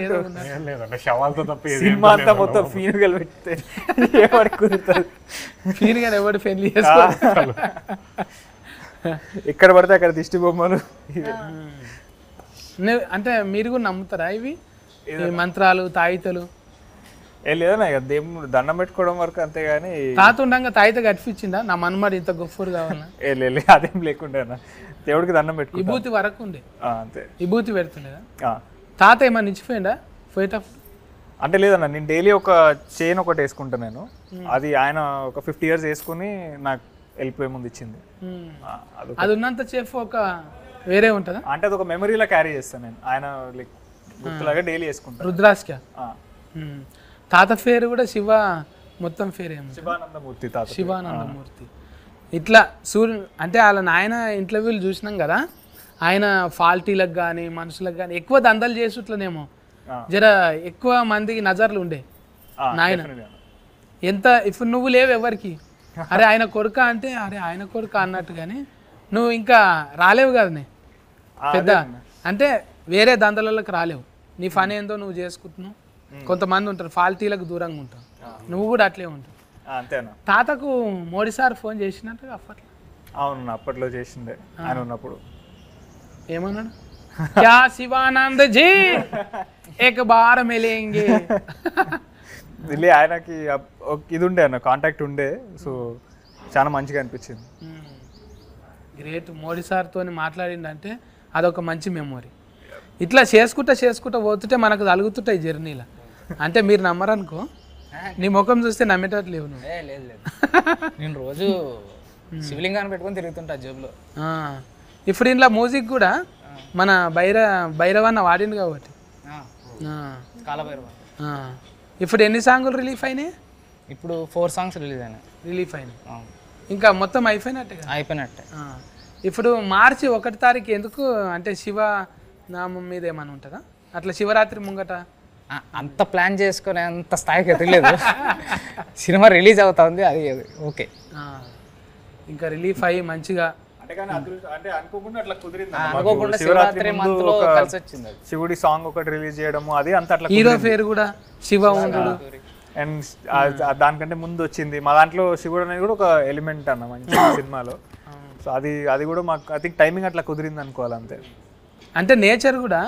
ఏం లేదంటే శవాలతో తప్ప ఏది సినిమా అంతా మొత్తం ఫీనుగలు పెడితే ఎవరికి కుదురుతుంది? ఫీల్ గా ఎవడు పెళ్లి చేసుకోవాలి. ఎక్కడ పడితే అక్కడ దిష్టి బొమ్మలు. అంటే మీరు కూడా నమ్ముతారా ఇవి ఈ మంత్రాలు తాయితలు? ఏం లేదన్నా ఇక దేవుడు దండం పెట్టుకోవడం వరకు అంతేగాని తాత ఉండగా తాయిత కట్టించిందా నా మనమాడు ఇంత గొప్పడు కావాలన్నా? లే అదేం లేకుండా అన్న దేవుడికి దండం పెట్టుకుంటా విభూతి వరకు ఉండే అంతే. విభూతి పెడుతుండేదా? తాత ఏమన్నా ఇచ్చిపోయిందా పోయేటప్పుడు? అంటే లేదన్న నేను డైలీ ఒక చైన్ ఒకటి వేసుకుంటా నేను. అది ఆయన ఒక 50 years వేసుకుని నాకు వెళ్ళిపోయే ముందు ఇచ్చింది. అది ఉన్నంత సేపు ఒక వేరే ఉంటుందా? అంటే అది ఒక మెమరీలా క్యారీ చేస్తాను నేను. ఆయన లైక్ గుర్తులాగా డైలీ వేసుకుంటాను. రుద్రాస్క తాత పేరు కూడా శివ, మొత్తం పేరు ఏమో శివానందమూర్తి తాత. శివానందమూర్తి. ఇట్లా అంటే వాళ్ళ నాయన ఇంటర్వ్యూలు చూసినాం కదా, ఆయన ఫాల్టీలకు కానీ మనుషులకు కానీ ఎక్కువ దందలు చేసుట్లనేమో జర ఎక్కువ మందికి నజర్లు ఉండే నాయన. ఎంత ఇప్పుడు నువ్వు లేవు ఎవరికి, అరే ఆయన కొడుక అంటే అరే ఆయన కొడుక అన్నట్టు, కానీ నువ్వు ఇంకా రాలేవు కదా పెద్ద, అంటే వేరే దందలలోకి రాలేవు. నీ పని ఏందో నువ్వు చేసుకుంటున్నావు. కొంతమంది ఉంటారు ఫాల్టీలకు దూరంగా ఉంటావు, నువ్వు కూడా అట్లే ఉంటావు. అంతేనా? తాతకు మోడీ సార్ ఫోన్ చేసినట్టు అప్పట్లో? అవును అప్పట్లో చేసిండే ఆయన ఉన్నప్పుడు. ఏమన్నాడు? క్యా శివానంద్ జీ ఏక బార్ మిలేంగే. ఆయనకి ఇది ఉండే అన్న కాంటాక్ట్ ఉండే, సో చాలా మంచిగా అనిపించింది. గ్రేట్. మోడీ సార్తో మాట్లాడిందంటే అదొక మంచి మెమొరీ. ఇట్లా చేసుకుంటా పోతుంటే మనకు తలుగుతుంటాయి జర్నీలో. అంటే మీరు నమ్మరనుకో, నీ ముఖం చూస్తే నమ్మేటట్లు లేవు నువ్వు. లేదు లేదు, నేను రోజు శివలింగాన్ని పెట్టుకొని తిరుగుతుంటా జేబులో. ఇప్పుడు ఇంట్లో మ్యూజిక్ కూడా మన భైరవన్న వాడింది కాబట్టి. కాలభైరవ. ఇప్పుడు ఎన్ని సాంగులు రిలీఫ్ అయినాయి? ఇప్పుడు 4 songs రిలీజ్ అయినాయి. ఇంకా మొత్తం అయిపోయినట్టే. ఇప్పుడు మార్చి 1వ తారీఖు ఎందుకు అంటే శివ నామం మీద ఏమైనా ఉంటుందా అట్లా? శివరాత్రి ముంగట అంత ప్లాన్ చేసుకునే అంత స్థాయికి ఎదగలేదు. సినిమా రిలీజ్ అవుతా ఉంది, అది ఓకే. ఇంకా రిలీఫ్ అయ్యి మంచిగా అంటే అనుకోకుండా అట్లా కుదిరింది. అనుకోకుండా శివరాత్రి మంత్ లో కలిసి వచ్చింది. శివుడి సాంగ్ ఒకటి రిలీజ్ చేయడము అది అంత అట్లా. హీరో పేరు కూడా శివ ఉండు. అండ్ దానికంటే ముందు వచ్చింది మా దాంట్లో శివుడు అనేది కూడా ఒక ఎలిమెంట్ అన్న మంచి సినిమాలో. సో అది కూడా మాకు ఐ థింక్ టైమింగ్ అట్లా కుదిరింది అనుకోవాలి అంతే. అంటే నేచర్ కూడా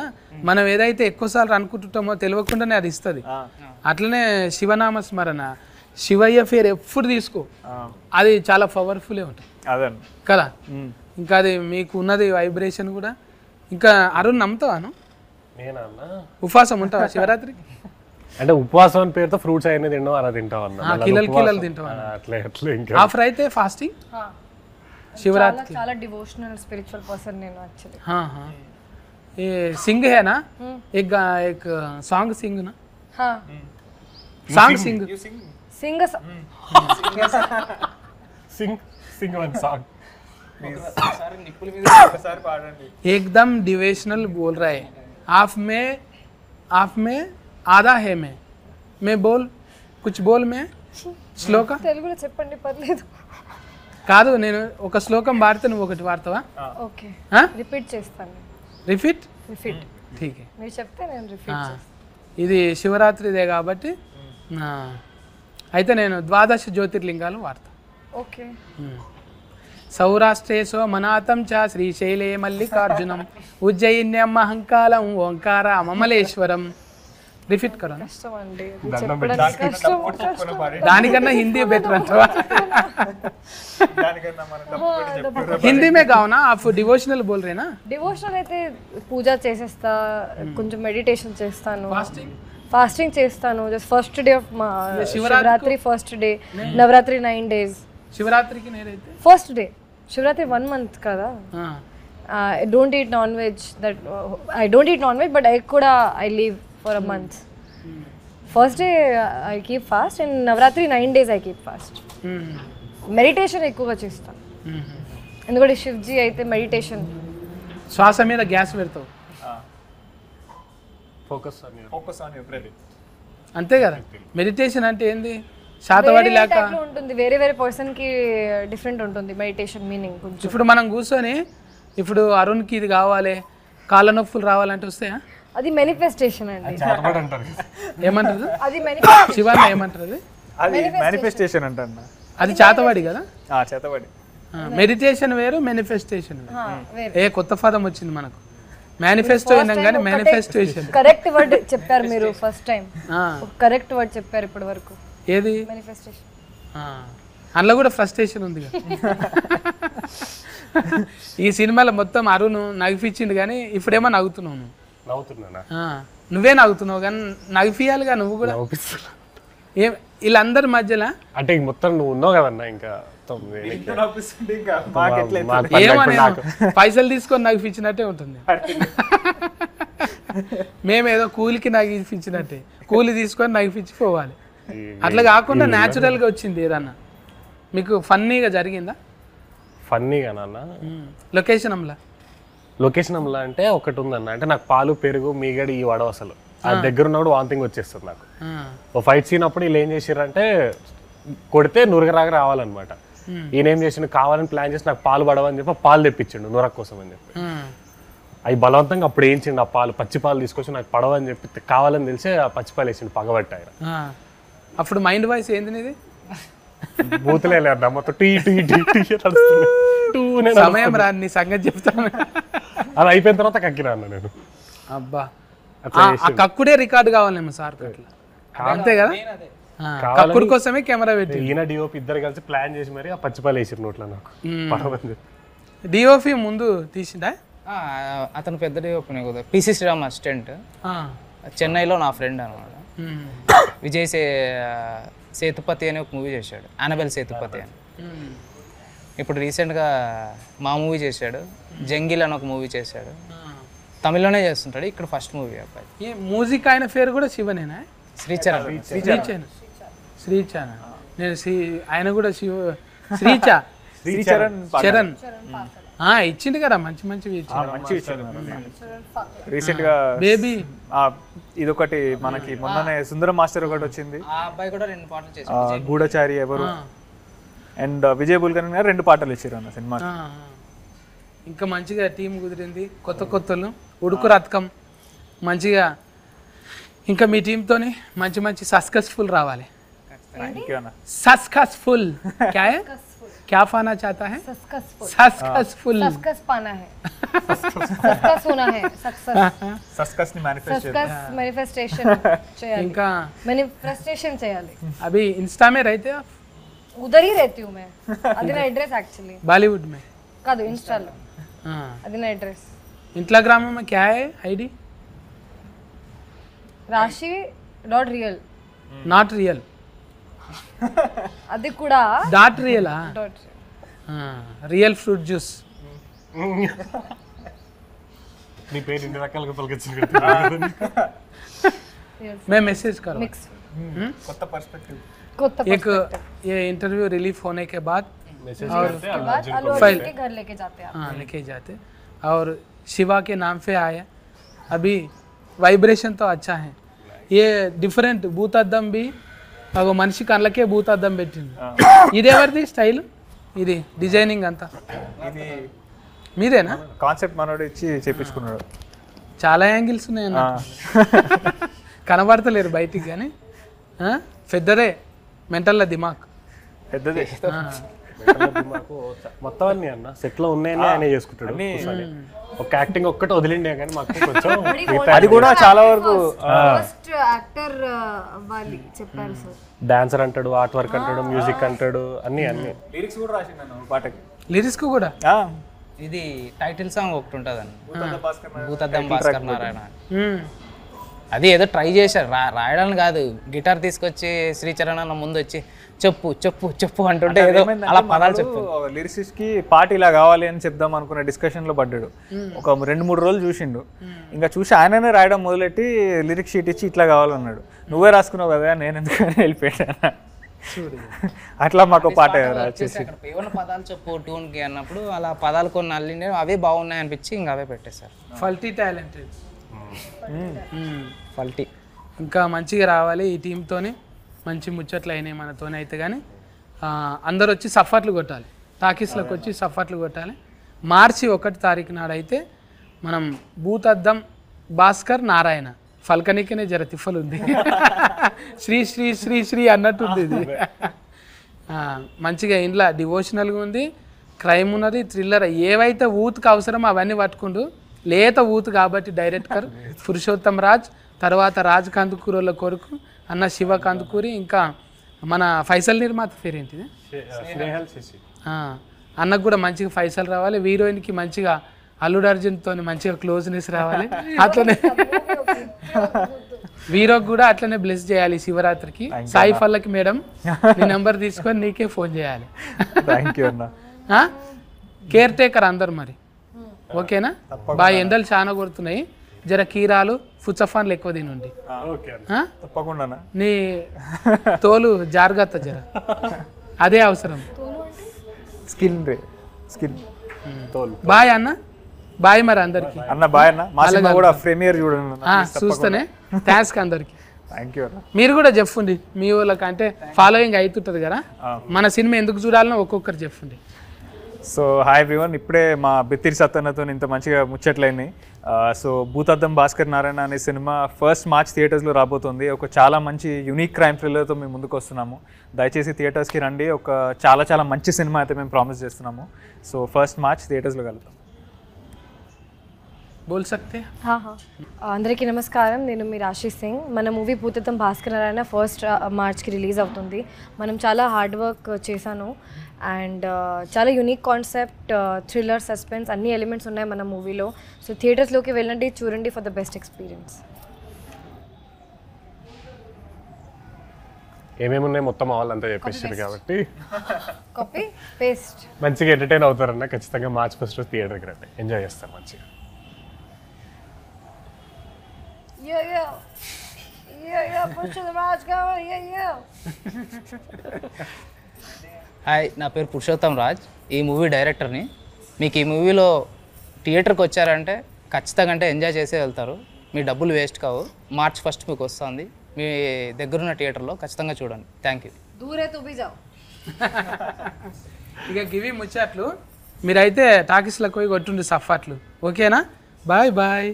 మనం ఏదైతే ఎక్కువసార్లు అనుకుంటుంటామో తెలియకుండానే అది ఇస్తుంది. అట్లనే శివనామ స్మరణ, శివయ్య పేరు ఎప్పుడు తీసుకో, అది చాలా పవర్ఫుల్లే ఉంటుంది కదా. ఇంకా అది మీకు ఉన్నది వైబ్రేషన్ కూడా. ఇంకా అరుణ్ నమ్ముతావాను? ఉపవాసం ఉంటావా శివరాత్రికి? అంటే ఉపవాసం అని పేరుతో ఫ్రూట్స్ అయినా తింటాం, అలా తింటాం అన్న. కిలలు తింటావా? అట్లా ఇంకా ఆఫర్ అయితే ఫాస్టింగ్ శివరాత్రి. చాలా డివోషనల్ స్పిరిచువల్ पर्सन నేను యాక్చువల్లీ. हाँ हाँ, ये सिंग है ना, एक सॉन्ग सिंग ना, हाँ सॉन्ग सिंग सिंग సింగ్ వన్ సాంగ్ एकदम डिवोशनल बोल रहा है. आप में आधा है मैं बोल कुछ बोल मैं శ్లోక తెలుగులో చెప్పండి పర్లేదు. కాదు, నేను ఒక శ్లోకం వాడితే నువ్వు ఒకటి వాడతావా? ఓకే, రిపీట్ చేస్తాను. రిపీట్ ठीक है, మీరు చెప్తే నేను రిపీట్ చేస్తాను. ఇది శివరాత్రిదే కాబట్టి అయితే నేను 12 జ్యోతిర్లింగాలు వాడతా. ఓకే. సౌరాష్ట్రే సోమనాథం చ శ్రీశైలే మల్లికార్జునం ఉజ్జయిన్యం మహంకాళం ఓంకార మమలేశ్వరం. రిపీట్ కరో. కష్టం అండి చెప్పడానికి, కష్టం. దానికన్నా హిందీ బెటర్ అంటావా? హిందీ మే గాओ ना आप, डिवोशनल बोल रहे ना? డివోషనల్ అయితే పూజ చేసేస్తా, కొంచెం మెడిటేషన్ చేస్తాను, ఫాస్టింగ్ చేస్తాను. Just first day of Shivaratri, first day Navaratri 9 days. శివరాత్రికి నేనైతే ఫస్ట్ డే శివరాత్రి 1 month కదా. I don't eat non-veg, but I kuda I leave for a month. First day I keep fast and Navratri 9 days I keep fast. Meditation ఎక్కువగా చేస్తాను. ఎందుకంటే శివ్జీ అయితే meditation. శ్వాస మీద gas పెడతావు ఫోకస్ ఆన్ యువర్ బ్రెత్. అంతే కదా. మెడిటేషన్ అంటే ఏంది? శాతవాడి లేక ఉంటుంది, వేరే వేరే పర్సన్ కి డిఫరెంట్ ఉంటుంది మెడిటేషన్ మీనింగ్ కొంచెం. ఇప్పుడు మనం కూర్చొని ఇప్పుడు అరుణ్కి ఇది కావాలి, కాళ్ళ నొప్పులు రావాలంటే వస్తాయా? అది మేనిఫెస్టేషన్ అండి. ఏమంటారు అది శివాన్న ఏమంటారు అది? అది మేనిఫెస్టేషన్ అంటన్నా. అది చేతవాడి కదా. చేతబడి. మెడిటేషన్ వేరు, మేనిఫెస్టేషన్ వేరు. ఏ కొత్త పదం వచ్చింది మనకు. మేనిఫెస్టో అయినాం కానీ మేనిఫెస్టేషన్. కరెక్ట్ వర్డ్ చెప్పారు మీరు ఫస్ట్ టైం. కరెక్ట్ వర్డ్ చెప్పారు ఇప్పటి వరకు. ఏది? మేనిఫెస్టేషన్. అందులో కూడా ఫ్రస్ట్రేషన్ ఉంది. ఈ సినిమాలో మొత్తం అరుణ్ నగిపించిండు కానీ ఇప్పుడేమో నవ్వుతున్నావు నువ్వు. నవ్వుతున్నానా? నువ్వే నవ్వుతున్నావు కానీ నగిపియాలిగా నువ్వు కూడా. ఏం వీళ్ళందరి మధ్యలో అంటే మొత్తం నువ్వు ఉన్నావు కదన్నా, ఇంకా ఏమని పైసలు తీసుకొని నగిపించినట్టే ఉంటుంది. మేమేదో కూలికి నగిపించినట్టే, కూలి తీసుకొని నగిపించి పోవాలి. అట్లా కాకుండా న్యాచురల్గా వచ్చింది ఏదన్నా. మీకు ఫన్నీగా జరిగిందా? ఫన్నీగా నాన్న లొకేషన్ అమ్లా? లొకేషన్ అమ్లా అంటే ఒకటి ఉందన్న, అంటే నాకు పాలు పెరుగు మీగడి ఈ వడవ అసలు ఆ దగ్గర ఉన్నప్పుడు వాంతింగ్ వచ్చేస్తుంది నాకు. ఓ ఫైట్ సీన్ అప్పుడు వీళ్ళు ఏం చేసిర్రంటే కొడితే నురగరాగా రావాలన్నమాట. ఈయన ఏం చేసిండు, కావాలని ప్లాన్ చేసి నాకు పాలు పడవని చెప్పి పాలు తెప్పించిండు నురగ కోసం అని చెప్పి. అవి బలవంతంగా అప్పుడు వేయించిండు ఆ పాలు, పచ్చి పాలు తీసుకొచ్చి నాకు పడవని చెప్పి కావాలని తెలిసి ఆ పచ్చి పాలు వేసిండు పగబట్టి ఆయన. అప్పుడు మైండ్ వాయిస్ ఏంది నీది? బూతులే లేదు మొత్తం టీ టీ టీ టీ సమయం రా నీ సంగతి చెప్తాను. అది అయిపోయిన తర్వాత కక్కినా అన్న నేను. అబ్బా ఆ కక్కుడే రికార్డు కావాలేమో సార్ అట్లా. అంతే కదా, కక్కుడు కోసమే కెమెరా పెట్టి ఈయన డిఓపి ఇద్దరు కలిసి ప్లాన్ చేసి మరి ఆ పచ్చిపాలు వేసారు నోట్లో నాకు పడవని. డిఓపి ముందు తీసిందా? అతను పెద్ద డిఓపి కదా, పిసి శ్రీరామ్ అసిస్టెంట్, చెన్నైలో నా ఫ్రెండ్ అనమాట. విజయ్ సేతుపతి అని ఒక మూవీ చేశాడు, అనబెల్ సేతుపతి అని. ఇప్పుడు రీసెంట్గా మా మూవీ చేశాడు, జంగిల్ అని ఒక మూవీ చేశాడు. తమిళ్లోనే చేస్తుంటాడు, ఇక్కడ ఫస్ట్ మూవీ అబ్బాయి. ఏ మ్యూజిక్ ఆయన పేరు కూడా శివనేనా? శ్రీచరణ్. శ్రీచరణ్ నేను ఆయన కూడా శివ శ్రీచా చరణ్ ఇచ్చింది కదా, మంచి మంచివి రీసెంట్ గా. బేబీ ఇదొకటి మనకి మొన్ననే సుందరం మాస్టర్ ఒకటి వచ్చింది, ఆ అబ్బాయి కూడా 2 పాటలు చేశాడు, గూఢచారి ఎవరు, అండ్ విజయ్ బుల్కన్ గారు 2 పాటలు ఇచ్చారు అన్న సినిమా. ఇంకా మంచిగా టీం కుదిరింది, కొత్త కొత్తలు ఉడుకు రథకం మంచిగా. ఇంకా మీ టీంతోని మంచి మంచి సక్సెస్ఫుల్ రావాలి. सक्सेसफुल क्या है, क्या पाना चाहता है? सक्सेसफुल सक्सेस पाना है, सक्सेस होना है, सक्सेस ని मैनिफेस्टेशन చేయాలి, ఇంకా मैनिफेस्टेशन చేయాలి. अभी इंस्टा में रहते आप? उधर ही रहती हूँ मैं, అది నా అడ్రస్ యాక్చువల్లీ. बॉलीवुड में కాదు, ఇన్స్టాలో. అది నా అడ్రస్. इंस्टाग्राम में क्या है आईडी? rashi.real. not real. అది కూడా డాట్ రియలా? Real fruit juice. నీ పేరు ఇన్ని రకాలుగా పలికించింది. मैं मैसेज करो मिक्स కొత్త పర్స్పెక్టివ్. एक ये इंटरव्यू रिलीफ होने के बाद और फाइल के घर लेके जाते हैं. हाँ लेके जाते और शिवा के नाम पे आया. अभी वाइब्रेशन तो अच्छा है. ये डिफरेंट భూతద్దం भी అగో మనిషి కళ్ళకే భూతద్దం పెట్టింది. ఇది ఎవరిది స్టైల్? ఇది డిజైనింగ్ అంతా ఇది మీదేనా? కాన్సెప్ట్ మనోడు ఇచ్చి చేపించుకున్నాడు. చాలా యాంగిల్స్ ఉన్నాయన్న, కనబడతలేరు బయటికి కానీ పెద్దదే మెంటల్ దిమాగ్. పెద్దదే మొత్తం అన్ని అన్న సెట్ లో ఉన్నాయని ఆయన చేసుకుంటాడు. ఒక యాక్టింగ్ ఒక్కటి వదిలిండే కానీ మాకు కొంచెం అది కూడా చాలా వరకు ఫస్ట్ యాక్టర్ అవ్వాలి చెప్పారు సార్. డాన్సర్ అంటాడు, ఆర్ట్ వర్క్ అంటాడు, మ్యూజిక్ అంటాడు, అన్ని అన్ని లిరిక్స్ కూడా రాసిండు పాటకి. లిరిక్స్ కూడా ఇది టైటిల్ సాంగ్ ఒకటి ఉంటుంది అన్న, భూతద్దం భాస్కర్ నారాయణ. అది ఏదో ట్రై చేశారు రాయడానికి కాదు, గిటార్ తీసుకొచ్చి శ్రీచరణ్ అన్న ముందు వచ్చి చెప్పు చెప్పు చెప్పు అంటుంటే ఏదో అలా పదాలు చెప్పు. లిరిసిస్ట్ కి పాట ఇలా కావాలి అని చెప్దాం అనుకున్న డిస్కషన్ లో పడ్డాడు. ఒక 2-3 రోజులు చూసిండు, ఇంకా చూసి ఆయననే రాయడం మొదలెట్టి లిరిక్ షీట్ ఇచ్చి ఇట్లా కావాలన్నాడు. నువ్వే రాసుకున్నావు కదా, నేను ఎందుకని వెళ్ళిపోయాను. అట్లా మాకు పాట వచ్చేసి అక్కడ ఏమన్నా పదాలు చెప్పు ట్యూన్కి అన్నప్పుడు అలా పదాలు కొన్ని అల్లిండే అవే బాగున్నాయి అనిపించి ఇంకా అవే పెట్టేశారు. ఫల్టీ టాలెంటెడ్ ఫల్టీ ఇంకా మంచిగా రావాలి ఈ టీంతోని. మంచి ముచ్చట్లు అయినాయి మనతోనే అయితే. కానీ అందరు వచ్చి సఫర్లు కొట్టాలి, టాకీస్లోకి వచ్చి సఫర్లు కొట్టాలి. మార్చి 1 తారీఖు నాడైతే మనం భూతద్దం భాస్కర్ నారాయణ ఫల్కనికనే జర తిఫలు ఉంది. శ్రీ శ్రీ శ్రీ శ్రీ అన్నట్టుంది ఇది. మంచిగా ఇంట్లో డివోషనల్గా ఉంది, క్రైమ్ ఉన్నది, థ్రిల్లర్, ఏవైతే ఊతుకు అవసరమో అవన్నీ పట్టుకుంటూ లేత ఊతు కాబట్టి డైరెక్టర్ పురుషోత్తం రాజ్, తర్వాత రాజ్ కందుకూరుల కొడుకు అన్న శివ కందుకూరి, ఇంకా మన ఫైసల్ నిర్మాత పేరేంటిది అన్నకు కూడా మంచిగా ఫైసల్ రావాలి. హీరోయిన్కి మంచిగా అల్లుడు అర్జున్తో మంచిగా క్లోజ్నెస్ రావాలి. అట్లనే వీరోకి కూడా అట్లనే బ్లెస్ చేయాలి శివరాత్రికి. సాయి ఫల్లకి మేడం నీ నెంబర్ తీసుకొని నీకే ఫోన్ చేయాలి. కేర్ టేకర్ అందరు మరి ఓకేనా? బాగా ఎండలు చాలా కొడుతున్నాయి, జర కీరాలు ఫుచ్చఫాన్లు ఎక్కువ తినండి. తప్పకుండా నీ తోలు జాగ్రత్త జర, అదే అవసరం. బాయ్ అన్న, బాయ్ మరి అందరికి. అన్న బాయ్ అన్న, మా సినిమా కూడా ప్రీమియర్ చూడండి చూస్తేనే. థ్యాంక్స్ అందరికి. థ్యాంక్ యూ అన్న. మీరు కూడా చెప్పండి మీ వాళ్ళకి, అంటే ఫాలోయింగ్ అవుతుంటుంది కదా, మన సినిమా ఎందుకు చూడాలనో ఒక్కొక్కరు చెప్పండి. సో హాయ్ ఎవ్రీవన్, ఇప్పుడే మా బిత్తిరి సత్తన్నతో ఇంత మంచిగా ముచ్చట్లయినాయి. సో భూతద్దం భాస్కర్ నారాయణ అనే సినిమా 1 మార్చ్ థియేటర్స్లో రాబోతుంది. ఒక చాలా మంచి యూనిక్ క్రైమ్ థ్రిల్లర్తో మేము ముందుకు వస్తున్నాము. దయచేసి థియేటర్స్కి రండి. ఒక చాలా చాలా మంచి సినిమా అయితే మేము ప్రామిస్ చేస్తున్నాము. సో 1 మార్చ్ థియేటర్స్లో కలుగుతాం. బోల్ సక్తే? అందరికీ నమస్కారం, నేను మీ ఆశీష్ సింగ్. మన మూవీ భూతద్దం భాస్కర్ నారాయణ 1 మార్చ్కి రిలీజ్ అవుతుంది. మనం చాలా హార్డ్ వర్క్ చేశాను అండ్ చాలా యూనిక్ కాన్సెప్ట్, థ్రిల్లర్, సస్పెన్స్ అన్ని ఎలిమెంట్స్ ఉన్నాయి మన మూవీలో. సో థియేటర్స్లోకి వెళ్ళండి, చూడండి ఫర్ ద బెస్ట్ ఎక్స్పీరియన్స్. ఏమేమి ఉన్నాయి మొత్తం వాళ్ళంతా చెప్పేసారు కాబట్టి కాపీ పేస్ట్ మంచిగా ఎంటర్టైన్ అవుతారన్న. ఖచ్చితంగా మార్చ్ 1 థియేటర్కి రండి, ఎంజాయ్ చేస్తారు మంచిగా. హాయ్, నా పేరు పురుషోత్తం రాజ్, ఈ మూవీ డైరెక్టర్ని. మీకు ఈ మూవీలో థియేటర్కి వచ్చారంటే ఖచ్చితంగా అంటే ఎంజాయ్ చేసే వెళ్తారు, మీ డబ్బులు వేస్ట్ కావు. మార్చ్ 1 మీకు వస్తుంది, మీ దగ్గరున్న థియేటర్లో ఖచ్చితంగా చూడండి. Thank you. దూరే తుబి జావ్. ఇక గివి ముచ్చట్లు, మీరైతే టాకీస్లకు పోయి కొట్టుండి సఫాట్లు. ఓకేనా? Bye bye.